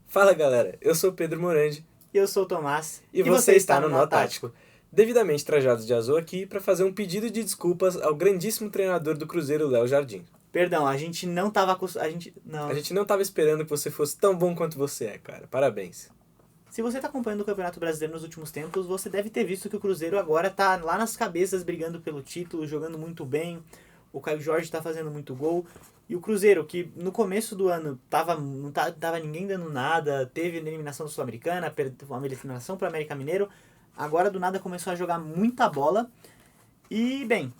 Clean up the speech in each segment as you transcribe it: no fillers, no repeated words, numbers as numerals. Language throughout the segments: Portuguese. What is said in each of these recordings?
Fala galera, eu sou o Pedro Morandi Eu sou o Tomás. e você está no Nó Tático. Devidamente trajados de azul aqui para fazer um pedido de desculpas ao grandíssimo treinador do Cruzeiro, Léo Jardim. Perdão, a gente não tava... A gente não estava esperando que você fosse tão bom quanto você é, cara. Parabéns. Se você tá acompanhando o Campeonato Brasileiro nos últimos tempos, você deve ter visto que o Cruzeiro agora tá lá nas cabeças brigando pelo título, jogando muito bem. O Caio Jorge tá fazendo muito gol. E o Cruzeiro, que no começo do ano não tava ninguém dando nada, teve eliminação da Sul-Americana, uma eliminação para o América Mineiro, agora do nada começou a jogar muita bola. E, bem,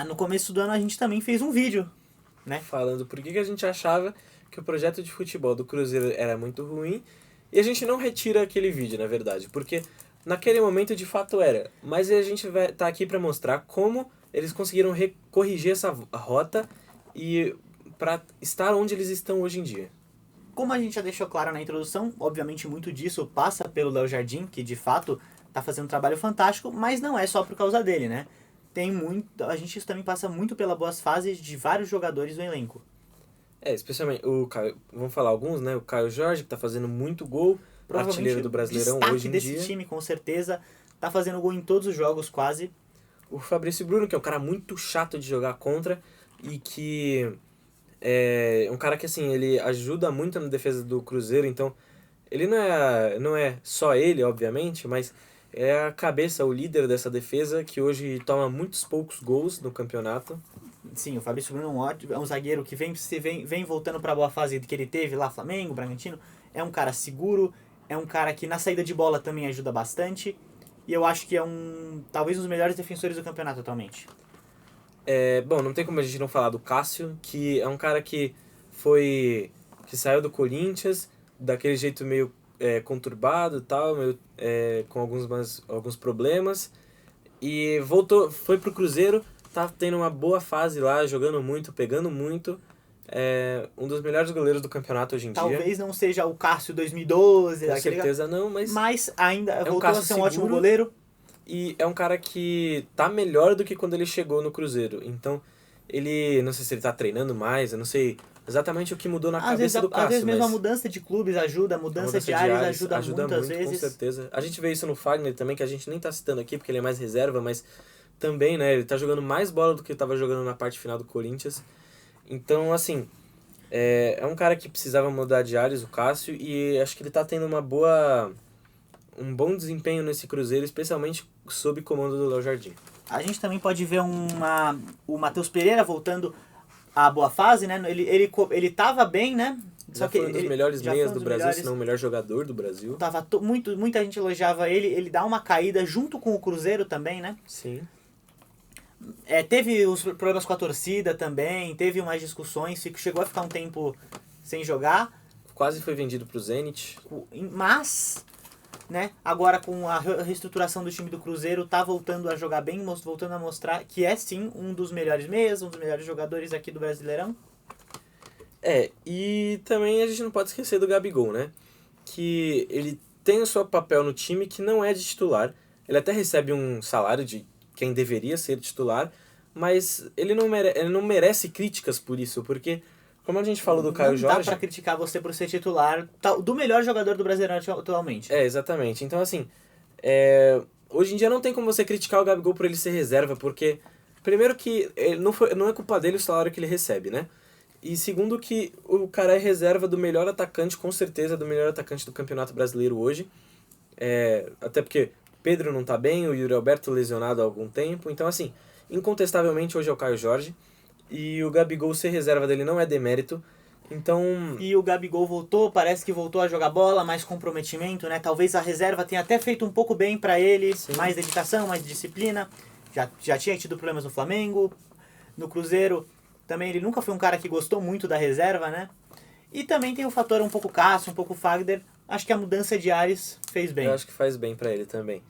no começo do ano a gente também fez um vídeo, né? Falando por que a gente achava que o projeto de futebol do Cruzeiro era muito ruim. E a gente não retira aquele vídeo, na verdade, porque naquele momento de fato era. Mas a gente vai estar aqui para mostrar como eles conseguiram corrigir essa rota e para estar onde eles estão hoje em dia. Como a gente já deixou claro na introdução, obviamente muito disso passa pelo Léo Jardim, que de fato está fazendo um trabalho fantástico, mas não é só por causa dele, né? A gente também passa muito pelas boas fases de vários jogadores do elenco. Especialmente o Caio, vamos falar alguns, né? O Caio Jorge, que tá fazendo muito gol, artilheiro do Brasileirão hoje em desse dia. time, com certeza, tá fazendo gol em todos os jogos quase. O Fabrício Bruno, que é um cara muito chato de jogar contra e que é um cara que, assim, ele ajuda muito na defesa do Cruzeiro, então ele não é só ele, obviamente, mas é a cabeça, o líder dessa defesa, que hoje toma muitos poucos gols no campeonato. Sim, o Fabrício Bruno é um zagueiro que vem voltando para a boa fase que ele teve lá, Flamengo, Bragantino. É um cara seguro, é um cara que na saída de bola também ajuda bastante. E eu acho que é talvez um dos melhores defensores do campeonato atualmente. Bom, não tem como a gente não falar do Cássio, que é um cara que saiu do Corinthians, daquele jeito meio conturbado e tal, com alguns problemas, e foi pro Cruzeiro, tá tendo uma boa fase lá, jogando muito, pegando muito. Um dos melhores goleiros do campeonato hoje em dia. Talvez não seja o Cássio 2012. Com certeza não, mas ainda voltou a ser um seguro, ótimo goleiro. E é um cara que tá melhor do que quando ele chegou no Cruzeiro. Então, não sei se ele tá treinando mais, eu não sei exatamente o que mudou na cabeça do Cássio. Às vezes mesmo a mudança de clubes ajuda, a mudança de áreas ajuda muito às vezes. Com certeza. A gente vê isso no Fagner também, que a gente nem tá citando aqui, porque ele é mais reserva, mas também, né, ele tá jogando mais bola do que ele tava jogando na parte final do Corinthians. Então, assim, é um cara que precisava mudar de áreas, o Cássio, e acho que ele tá tendo um bom desempenho nesse Cruzeiro, especialmente sob comando do Léo Jardim. A gente também pode ver o Matheus Pereira voltando à boa fase, né? Ele tava bem, né? Foi um dos melhores meias do Brasil, se não o melhor jogador do Brasil. Muita gente elogiava ele dá uma caída junto com o Cruzeiro também, né? Sim. Teve os problemas com a torcida também, teve umas discussões, chegou a ficar um tempo sem jogar. Quase foi vendido pro Zenit. Mas, né, agora com a reestruturação do time do Cruzeiro, tá voltando a jogar bem, voltando a mostrar que é sim um dos melhores meias, um dos melhores jogadores aqui do Brasileirão. E também a gente não pode esquecer do Gabigol, né? Que ele tem o seu papel no time que não é de titular. Ele até recebe um salário de quem deveria ser titular, mas ele não merece críticas por isso, porque, como a gente falou do Caio Jorge... Não dá pra criticar você por ser titular do melhor jogador do Brasileirão atualmente. Exatamente. Então, assim, hoje em dia não tem como você criticar o Gabigol por ele ser reserva, porque, primeiro que não é culpa dele o salário que ele recebe, né? E segundo que o cara é reserva do melhor atacante, com certeza, do melhor atacante do Campeonato Brasileiro hoje. Até porque Pedro não tá bem, o Yuri Alberto lesionado há algum tempo. Então, assim, incontestavelmente hoje é o Caio Jorge. E o Gabigol ser reserva dele não é demérito. Então... E o Gabigol parece que voltou a jogar bola, mais comprometimento, né? Talvez a reserva tenha até feito um pouco bem pra ele. Sim. Mais dedicação, mais disciplina. Já tinha tido problemas no Flamengo. No Cruzeiro também ele nunca foi um cara que gostou muito da reserva, né? E também tem o fator um pouco Cássio, um pouco Fagner. Acho que a mudança de ares fez bem. Eu acho que faz bem pra ele também.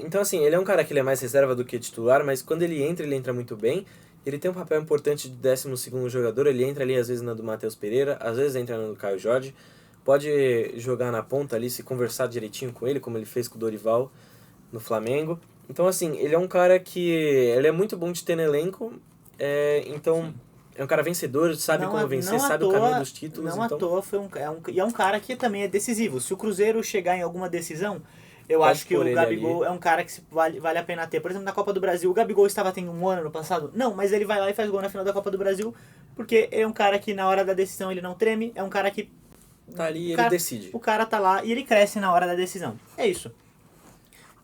Então, assim, ele é um cara que ele é mais reserva do que titular, mas quando ele entra muito bem. Ele tem um papel importante de 12º jogador, ele entra ali às vezes na do Matheus Pereira, às vezes entra na do Caio Jorge. Pode jogar na ponta ali, se conversar direitinho com ele, como ele fez com o Dorival no Flamengo. Então, assim, ele é um cara que ele é muito bom de ter no elenco, então... Sim. É um cara vencedor, sabe Não como à- vencer, não à sabe o toa- caminho dos títulos, Não à então toa e é um cara que também é decisivo. Se o Cruzeiro chegar em alguma decisão, eu Pode acho que pôr o ele Gabigol ali. é um cara que vale a pena ter. Por exemplo, na Copa do Brasil, o Gabigol estava tendo um ano no passado? Não, mas ele vai lá e faz gol na final da Copa do Brasil, porque é um cara que na hora da decisão ele não treme, é um cara que Tá ali o e ele cara, decide. o cara tá lá e ele cresce na hora da decisão. É isso.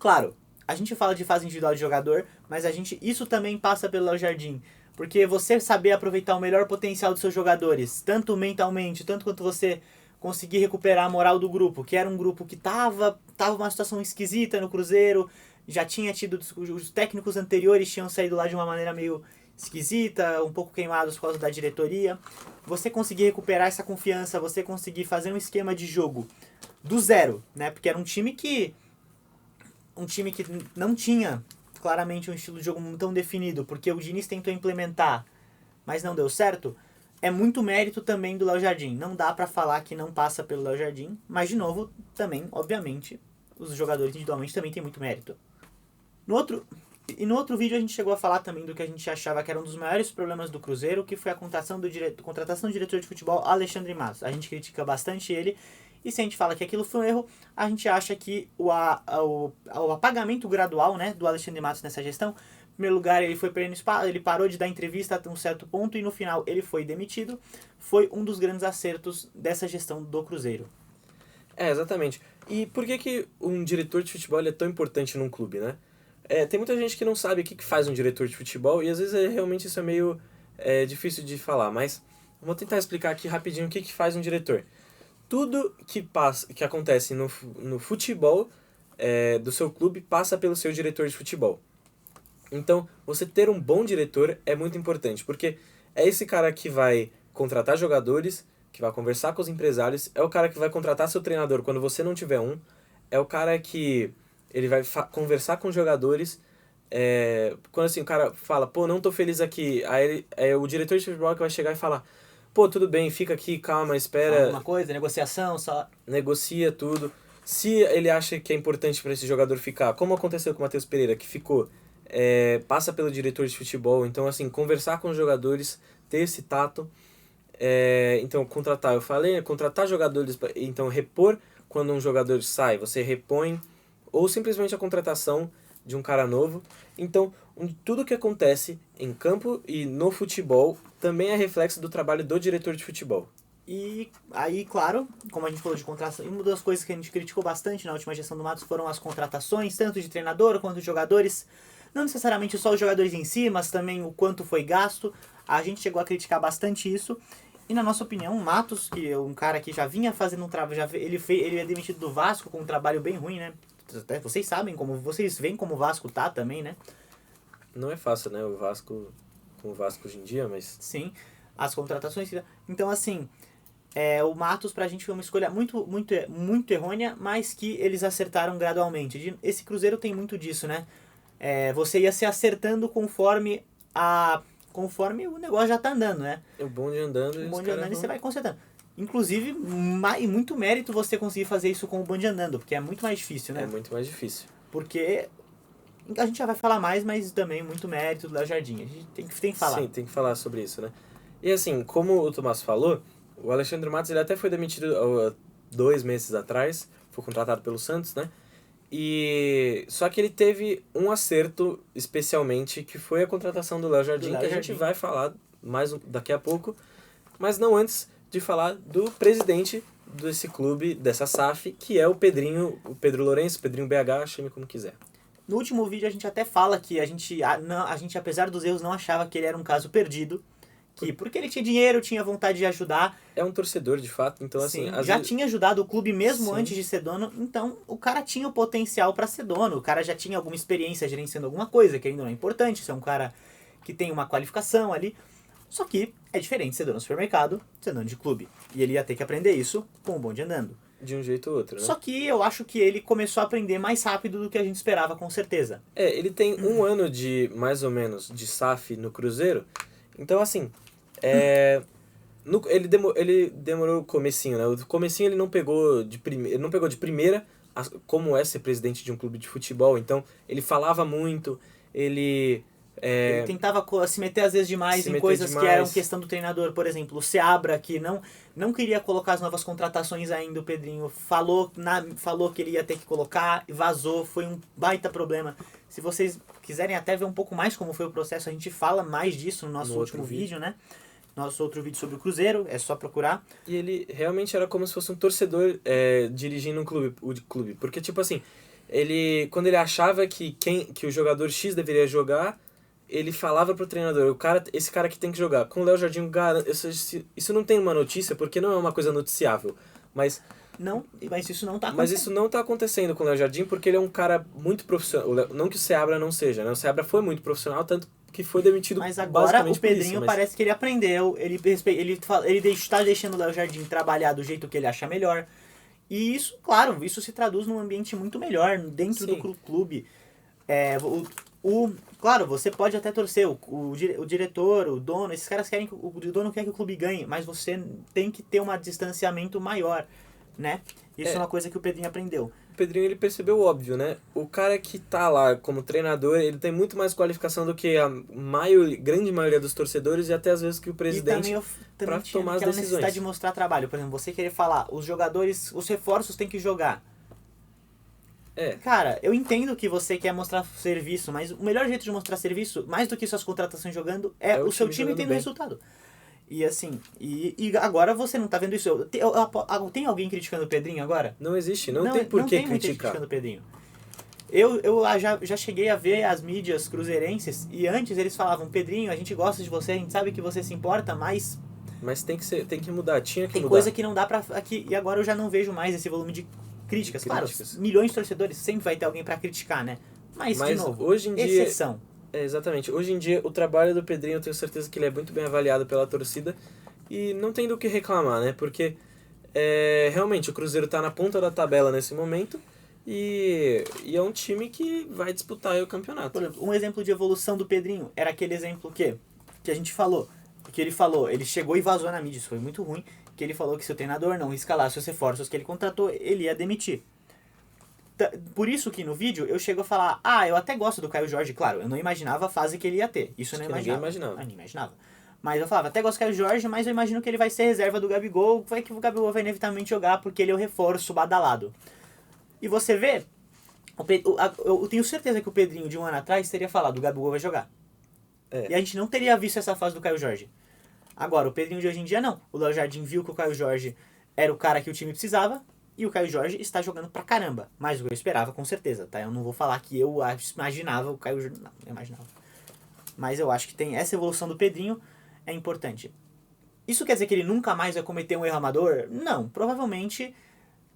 Claro, a gente fala de fase individual de jogador, mas isso também passa pelo Léo Jardim. Porque você saber aproveitar o melhor potencial dos seus jogadores, tanto mentalmente, tanto quanto você conseguir recuperar a moral do grupo, que era um grupo que tava uma situação esquisita no Cruzeiro, já tinha tido os técnicos anteriores tinham saído lá de uma maneira meio esquisita, um pouco queimados por causa da diretoria. Você conseguir recuperar essa confiança, você conseguir fazer um esquema de jogo do zero, né? Porque era um time que não tinha claramente um estilo de jogo tão definido, porque o Diniz tentou implementar, mas não deu certo. É muito mérito também do Léo Jardim. Não dá pra falar que não passa pelo Léo Jardim, mas de novo, também, obviamente, os jogadores individualmente também têm muito mérito. No outro vídeo a gente chegou a falar também do que a gente achava que era um dos maiores problemas do Cruzeiro, que foi a contratação do diretor de futebol Alexandre Matos. A gente critica bastante ele, e se a gente fala que aquilo foi um erro, a gente acha que o apagamento gradual, né, do Alexandre Matos nessa gestão, em primeiro lugar ele foi perdendo espaço, ele parou de dar entrevista até um certo ponto e no final ele foi demitido, foi um dos grandes acertos dessa gestão do Cruzeiro. É, exatamente. E por que que um diretor de futebol ele é tão importante num clube, né? Tem muita gente que não sabe o que faz um diretor de futebol e às vezes realmente isso é meio difícil de falar, mas vou tentar explicar aqui rapidinho o que faz um diretor. Tudo que acontece no futebol do seu clube passa pelo seu diretor de futebol. Então, você ter um bom diretor é muito importante, porque é esse cara que vai contratar jogadores, que vai conversar com os empresários, é o cara que vai contratar seu treinador quando você não tiver um, é o cara que ele vai conversar com os jogadores, quando assim o cara fala, pô, não tô feliz aqui, aí é o diretor de futebol que vai chegar e falar, pô, tudo bem, fica aqui, calma, espera, Alguma coisa, negociação, só... negocia tudo. Se ele acha que é importante para esse jogador ficar, como aconteceu com o Matheus Pereira, que ficou, passa pelo diretor de futebol, então assim, conversar com os jogadores, ter esse tato, então contratar, eu falei, contratar jogadores, então repor quando um jogador sai, você repõe, ou simplesmente a contratação de um cara novo. Então, tudo que acontece em campo e no futebol também é reflexo do trabalho do diretor de futebol. E aí, claro, como a gente falou de contratação, uma das coisas que a gente criticou bastante na última gestão do Matos foram as contratações, tanto de treinador quanto de jogadores. Não necessariamente só os jogadores em si, mas também o quanto foi gasto. A gente chegou a criticar bastante isso. E na nossa opinião, o Matos, que é um cara que já vinha fazendo um trabalho, ele é demitido do Vasco com um trabalho bem ruim, né? Até vocês sabem, vocês veem como o Vasco tá também, né? Não é fácil, né, o Vasco, com o Vasco hoje em dia, mas... Sim, as contratações. Então, assim, o Matos pra gente foi uma escolha muito errônea, mas que eles acertaram gradualmente. Esse Cruzeiro tem muito disso, né? Você ia se acertando conforme o negócio já tá andando, né? O bonde andando O e os bonde caras andando e vão... você vai consertando. Inclusive, muito mérito você conseguir fazer isso com o bonde andando, porque é muito mais difícil, né? É muito mais difícil. Porque a gente já vai falar mais, mas também muito mérito do Léo Jardim. A gente tem que falar. Sim, tem que falar sobre isso, né? E assim, como o Tomás falou, o Alexandre Matos ele até foi demitido há 2 meses atrás, foi contratado pelo Santos, né? E só que ele teve um acerto especialmente, que foi a contratação do Léo Jardim, que a gente vai falar mais daqui a pouco, mas não antes de falar do presidente desse clube, dessa SAF, que é o Pedro Lourenço, Pedrinho BH, chame como quiser. No último vídeo a gente até fala que a gente, apesar dos erros, não achava que ele era um caso perdido. Porque ele tinha dinheiro, tinha vontade de ajudar. É um torcedor, de fato, então Sim, assim... já tinha ajudado o clube mesmo Sim. antes de ser dono, então o cara tinha o potencial para ser dono. O cara já tinha alguma experiência gerenciando alguma coisa, que ainda não é importante. Você é um cara que tem uma qualificação ali. Só que é diferente ser dono do supermercado, ser dono de clube. E ele ia ter que aprender isso com o bonde andando. De um jeito ou outro, né? Só que eu acho que ele começou a aprender mais rápido do que a gente esperava, com certeza. Ele tem um ano de, mais ou menos, de SAF no Cruzeiro. Então, assim, ele demorou o comecinho, né? O comecinho ele não pegou de primeira, como é ser presidente de um clube de futebol. Então, ele falava muito, ele Ele tentava se meter às vezes demais em coisas que eram questão do treinador. Por exemplo, o Seabra, que não queria colocar as novas contratações ainda, o Pedrinho falou que ele ia ter que colocar, vazou, foi um baita problema. Se vocês quiserem até ver um pouco mais como foi o processo, a gente fala mais disso no nosso último vídeo, né? Nosso outro vídeo sobre o Cruzeiro, é só procurar. E ele realmente era como se fosse um torcedor dirigindo o clube. Porque, tipo assim, quando ele achava que o jogador X deveria jogar, ele falava pro treinador, esse cara aqui tem que jogar. Com o Léo Jardim, isso não tem uma notícia, porque não é uma coisa noticiável. Mas isso não tá acontecendo. Mas isso não tá acontecendo com o Léo Jardim, porque ele é um cara muito profissional. Não que o Seabra não seja, né? O Seabra foi muito profissional, tanto que foi demitido mas agora basicamente o Pedrinho por isso, parece que ele aprendeu, ele está deixando o Léo Jardim trabalhar do jeito que ele acha melhor. E isso, claro, isso se traduz num ambiente muito melhor dentro do clube. Claro, você pode até torcer, o diretor, o dono, esses caras querem, o dono quer que o clube ganhe, mas você tem que ter um distanciamento maior, né? Isso é uma coisa que o Pedrinho aprendeu. O Pedrinho, ele percebeu o óbvio, né? O cara que tá lá como treinador, ele tem muito mais qualificação do que a grande maioria dos torcedores e até às vezes que o presidente para tomar as decisões. Necessidade de mostrar trabalho. Por exemplo, você querer falar, os jogadores, os reforços têm que jogar. Cara, eu entendo que você quer mostrar serviço, mas o melhor jeito de mostrar serviço, mais do que suas contratações jogando, é o seu time tendo resultado. E assim, e agora você não tá vendo isso. Tem alguém criticando o Pedrinho agora? Não existe, não tem por que criticar. Muita gente criticando o Pedrinho. Eu já cheguei a ver as mídias cruzeirenses e antes eles falavam, Pedrinho, a gente gosta de você, a gente sabe que você se importa, mas... Mas tem que mudar, tinha que mudar. Tem coisa que não dá pra... E agora eu já não vejo mais esse volume de críticas. Claro, milhões de torcedores, sempre vai ter alguém pra criticar, né? Mas de novo, hoje em dia, exceção. Exatamente. Hoje em dia, o trabalho do Pedrinho, eu tenho certeza que ele é muito bem avaliado pela torcida e não tem do que reclamar, né? Porque realmente o Cruzeiro tá na ponta da tabela nesse momento e é um time que vai disputar aí o campeonato. Por exemplo, um exemplo de evolução do Pedrinho era aquele exemplo que a gente falou, que ele chegou e vazou na mídia, isso foi muito ruim, que ele falou que se o treinador não escalasse os reforços que ele contratou, ele ia demitir. Por isso que no vídeo eu chego a falar, eu até gosto do Caio Jorge, claro, eu não imaginava a fase que ele ia ter, isso eu não imaginava. Nem imaginava. Mas eu falava, até gosto do Caio Jorge, mas eu imagino que ele vai ser reserva do Gabigol, que o Gabigol vai inevitavelmente jogar porque ele é o reforço badalado. E você vê, eu tenho certeza que o Pedrinho de um ano atrás teria falado, o Gabigol vai jogar. E a gente não teria visto essa fase do Caio Jorge. Agora, o Pedrinho de hoje em dia não. O Léo Jardim viu que o Caio Jorge era o cara que o time precisava, e o Caio Jorge está jogando pra caramba. Mais do que eu esperava, com certeza, tá? Eu não vou falar que eu imaginava o Caio Jorge. Não, eu imaginava. Mas eu acho que tem essa evolução do Pedrinho é importante. Isso quer dizer que ele nunca mais vai cometer um erro amador? Não. Provavelmente,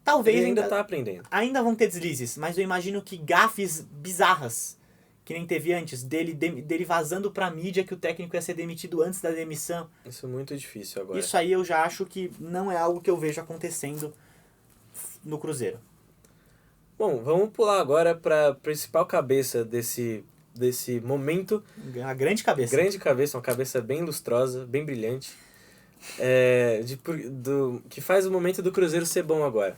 talvez... Ele ainda tá aprendendo. Ainda vão ter deslizes, mas eu imagino que gafes bizarras, que nem teve antes, dele vazando pra mídia que o técnico ia ser demitido antes da demissão. Isso é muito difícil agora. Isso aí eu já acho que não é algo que eu vejo acontecendo no Cruzeiro. Bom, vamos pular agora para a principal cabeça desse momento. Uma grande cabeça. Grande cabeça, uma cabeça bem lustrosa, bem brilhante. Que faz o momento do Cruzeiro ser bom agora.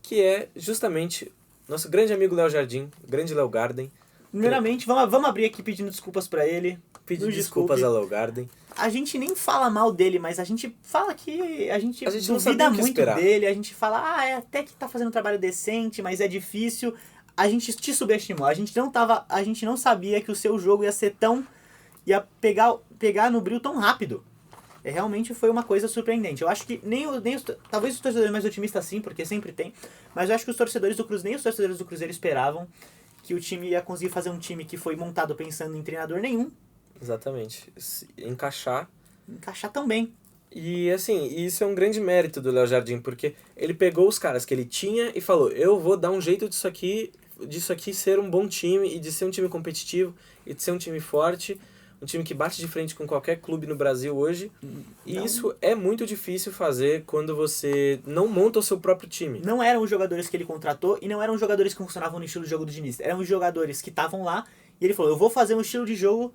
Que é justamente nosso grande amigo Léo Jardim, grande Léo Garden. Primeiramente, vamos abrir aqui pedindo desculpas para ele. Pedir desculpas a Léo Garden. A gente nem fala mal dele, mas a gente fala que a gente duvida muito dele. A gente fala, até que tá fazendo um trabalho decente, mas é difícil. A gente te subestimou. A gente não sabia que o seu jogo ia ser ia pegar no bril tão rápido. Realmente foi uma coisa surpreendente. Eu acho que talvez os torcedores mais otimistas sim, porque sempre tem, mas eu acho que os torcedores do Cruzeiro, nem os torcedores do Cruzeiro esperavam que o time ia conseguir fazer um time que foi montado pensando em treinador nenhum. Exatamente. Encaixar também. E assim, isso é um grande mérito do Léo Jardim, porque ele pegou os caras que ele tinha e falou, eu vou dar um jeito disso aqui ser um bom time e de ser um time competitivo e de ser um time forte, um time que bate de frente com qualquer clube no Brasil hoje. E isso é muito difícil fazer quando você não monta o seu próprio time. Não eram os jogadores que ele contratou e não eram os jogadores que funcionavam no estilo de jogo do Diniz. Eram os jogadores que estavam lá e ele falou, eu vou fazer um estilo de jogo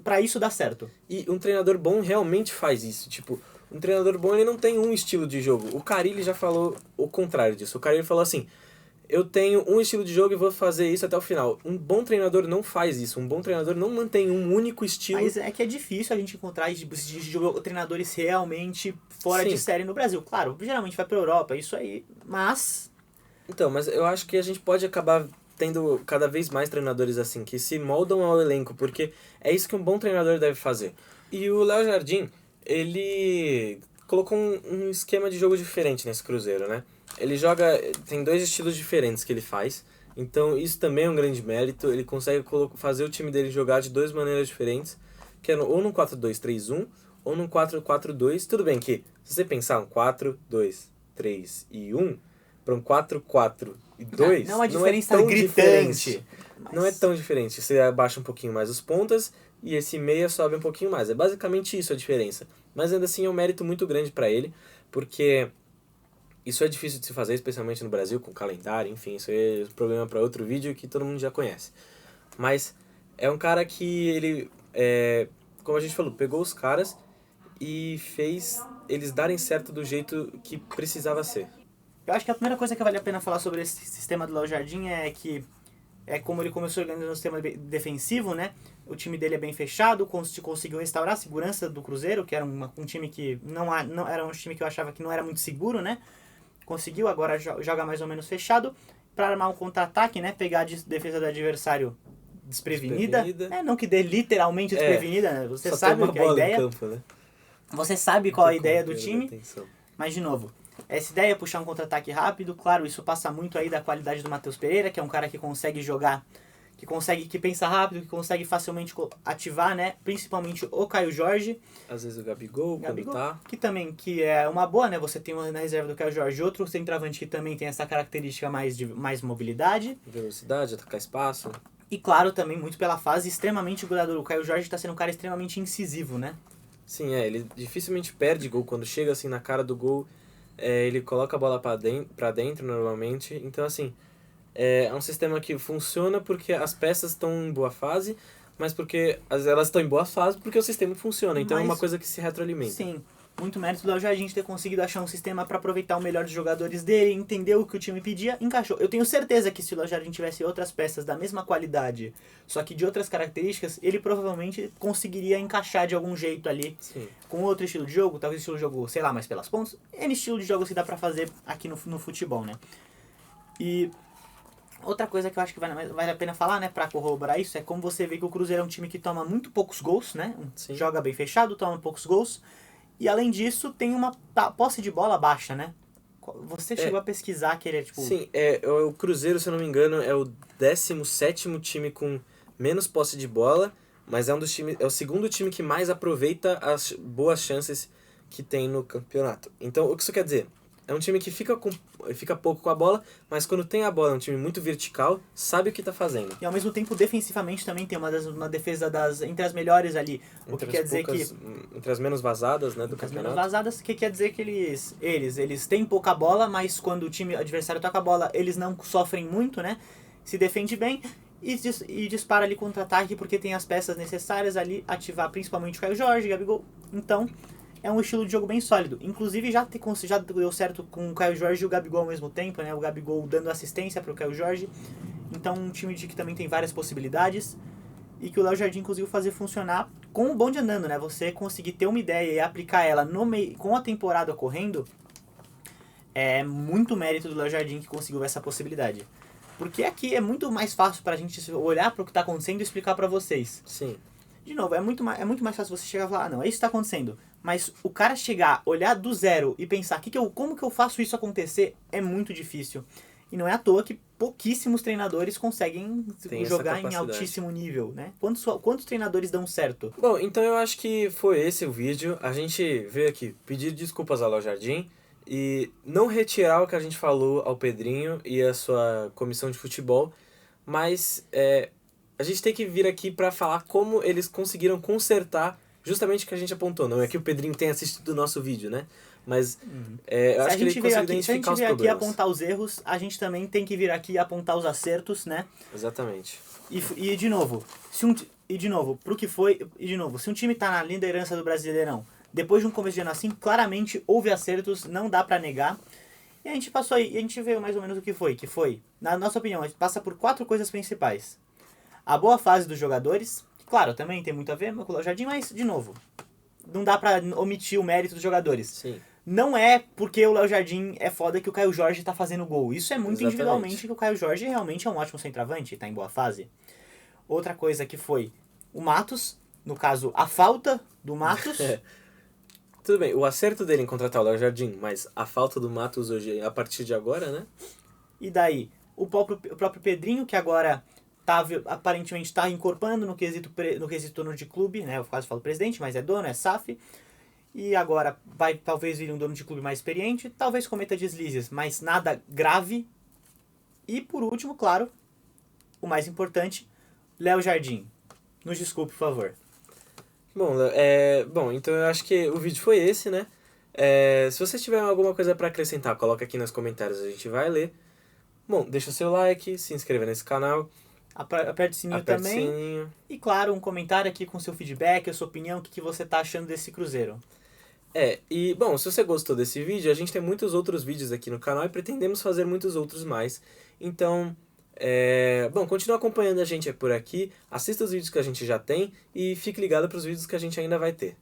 pra isso dar certo. E um treinador bom realmente faz isso. Tipo, um treinador bom ele não tem um estilo de jogo. O Carille já falou o contrário disso. O Carille falou assim, eu tenho um estilo de jogo e vou fazer isso até o final. Um bom treinador não faz isso. Um bom treinador não mantém um único estilo. Mas é que é difícil a gente encontrar treinadores realmente fora Sim. de série no Brasil. Claro, geralmente vai pra Europa, isso aí, mas... Então, mas eu acho que a gente pode acabar tendo cada vez mais treinadores assim, que se moldam ao elenco, porque é isso que um bom treinador deve fazer. E o Léo Jardim, ele colocou um esquema de jogo diferente nesse Cruzeiro, né? Ele joga, tem 2 estilos diferentes que ele faz, então isso também é um grande mérito. Ele consegue fazer o time dele jogar de 2 maneiras diferentes, que é ou num 4-2-3-1 ou num 4-4-2. Tudo bem que, se você pensar um 4-2-3-1 para um 4-4-2, Não, a não é diferença tão gritante. diferente. Mas... Não é tão diferente. Você abaixa um pouquinho mais os pontas e esse meia sobe um pouquinho mais. É basicamente isso a diferença. Mas ainda assim é um mérito muito grande para ele, porque isso é difícil de se fazer, especialmente no Brasil, com calendário, enfim, isso é problema para outro vídeo que todo mundo já conhece. Mas é um cara que ele, como a gente falou, pegou os caras e fez eles darem certo do jeito que precisava ser. Eu acho que a primeira coisa que vale a pena falar sobre esse sistema do Léo Jardim é que é como ele começou organizando um sistema defensivo, né? O time dele é bem fechado, conseguiu restaurar a segurança do Cruzeiro, que era um time que não era um time que eu achava que não era muito seguro, né? Conseguiu, agora joga mais ou menos fechado para armar um contra-ataque, né? Pegar a defesa do adversário desprevenida. Não que dê literalmente desprevenida, né? Você sabe o que é a ideia. Campo, né? Você sabe qual é a ideia do time. Mas, de novo, essa ideia é puxar um contra-ataque rápido. Claro, isso passa muito aí da qualidade do Matheus Pereira, que é um cara que consegue jogar, que pensa rápido, que consegue facilmente ativar, né? Principalmente o Caio Jorge. Às vezes o Gabigol, quando tá. Que é uma boa, né? Você tem na reserva do Caio Jorge outro centroavante que também tem essa característica mais mobilidade. Velocidade, atacar espaço. E claro, também muito pela fase extremamente goleador. O Caio Jorge está sendo um cara extremamente incisivo, né? Sim, ele dificilmente perde gol. Quando chega assim na cara do gol, ele coloca a bola pra dentro normalmente. Então, assim, é um sistema que funciona porque as peças estão em boa fase, mas porque elas estão em boa fase porque o sistema funciona. Então é uma coisa que se retroalimenta. Sim, muito mérito do Léo Jardim ter conseguido achar um sistema para aproveitar o melhor dos jogadores dele, entender o que o time pedia, encaixou. Eu tenho certeza que se o Léo Jardim tivesse outras peças da mesma qualidade, só que de outras características, ele provavelmente conseguiria encaixar de algum jeito ali. Sim. Com outro estilo de jogo, talvez estilo de jogo, sei lá, mais pelas pontas. N estilo de jogos que dá pra fazer aqui no futebol, né? E outra coisa que eu acho que vale a pena falar, né, pra corroborar isso, é como você vê que o Cruzeiro é um time que toma muito poucos gols, né? Sim. Joga bem fechado, toma poucos gols. E além disso, tem uma posse de bola baixa, né? Você chegou a pesquisar que ele é tipo... Sim, o Cruzeiro, se eu não me engano, é o 17º time com menos posse de bola, mas é o segundo time que mais aproveita as boas chances que tem no campeonato. Então, o que isso quer dizer? É um time que fica pouco com a bola, mas quando tem a bola é um time muito vertical, sabe o que tá fazendo. E ao mesmo tempo, defensivamente também tem uma defesa entre as melhores ali. O que quer dizer que... Entre as menos vazadas, né, do campeonato. As menos vazadas, que quer dizer que eles têm pouca bola, mas quando o time adversário toca a bola, eles não sofrem muito, né? Se defende bem e dispara ali contra-ataque porque tem as peças necessárias ali, ativar principalmente o Caio Jorge, Gabigol. Então, é um estilo de jogo bem sólido. Inclusive, já deu certo com o Caio Jorge e o Gabigol ao mesmo tempo, né? O Gabigol dando assistência para o Caio Jorge. Então, um time que também tem várias possibilidades e que o Léo Jardim conseguiu fazer funcionar com o bonde andando, né? Você conseguir ter uma ideia e aplicar ela com a temporada correndo é muito mérito do Léo Jardim que conseguiu essa possibilidade. Porque aqui é muito mais fácil pra gente olhar para o que está acontecendo e explicar para vocês. Sim. De novo, é muito mais fácil você chegar e falar, não, é isso que está acontecendo. Mas o cara chegar, olhar do zero e pensar, como que eu faço isso acontecer, é muito difícil. E não é à toa que pouquíssimos treinadores conseguem jogar em altíssimo nível, né? Quantos treinadores dão certo? Bom, então eu acho que foi esse o vídeo. A gente veio aqui pedir desculpas ao Léo Jardim e não retirar o que a gente falou ao Pedrinho e a sua comissão de futebol, mas a gente tem que vir aqui para falar como eles conseguiram consertar justamente o que a gente apontou. Não é que o Pedrinho tenha assistido o nosso vídeo, né? Mas eu acho que ele conseguiu identificar os problemas. Se a gente vier aqui apontar os erros, a gente também tem que vir aqui apontar os acertos, né? Exatamente. E de novo, se um time tá na liderança do Brasileirão, depois de um começo de ano assim, claramente houve acertos, não dá pra negar. E a gente passou aí, e a gente viu mais ou menos o que foi. Que foi, na nossa opinião, a gente passa por 4 coisas principais. A boa fase dos jogadores, que, claro, também tem muito a ver com o Léo Jardim, mas, de novo, não dá pra omitir o mérito dos jogadores. Sim. Não é porque o Léo Jardim é foda que o Caio Jorge tá fazendo gol. Isso é muito Exatamente. individualmente que o Caio Jorge realmente é um ótimo centroavante, tá em boa fase. Outra coisa que foi o Matos, no caso, a falta do Matos. Tudo bem, o acerto dele em contratar o Léo Jardim, mas a falta do Matos hoje, a partir de agora, né? E daí, o próprio Pedrinho, que agora aparentemente está incorporando no quesito dono de clube, né? Eu quase falo presidente, mas é dono, é SAF. E agora vai talvez vir um dono de clube mais experiente, talvez cometa deslizes, mas nada grave. E por último, claro, o mais importante, Léo Jardim. Nos desculpe, por favor. Bom, então eu acho que o vídeo foi esse, né? Se você tiver alguma coisa pra acrescentar, coloca aqui nos comentários, a gente vai ler. Bom, deixa o seu like, se inscreva nesse canal. Aperte o sininho Aperte também. o sininho. E claro, um comentário aqui com seu feedback, a sua opinião, o que você tá achando desse Cruzeiro. Bom, se você gostou desse vídeo, a gente tem muitos outros vídeos aqui no canal e pretendemos fazer muitos outros mais. Então, continue acompanhando a gente por aqui, assista os vídeos que a gente já tem e fique ligado para os vídeos que a gente ainda vai ter.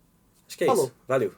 Acho que é Falou. isso. Valeu!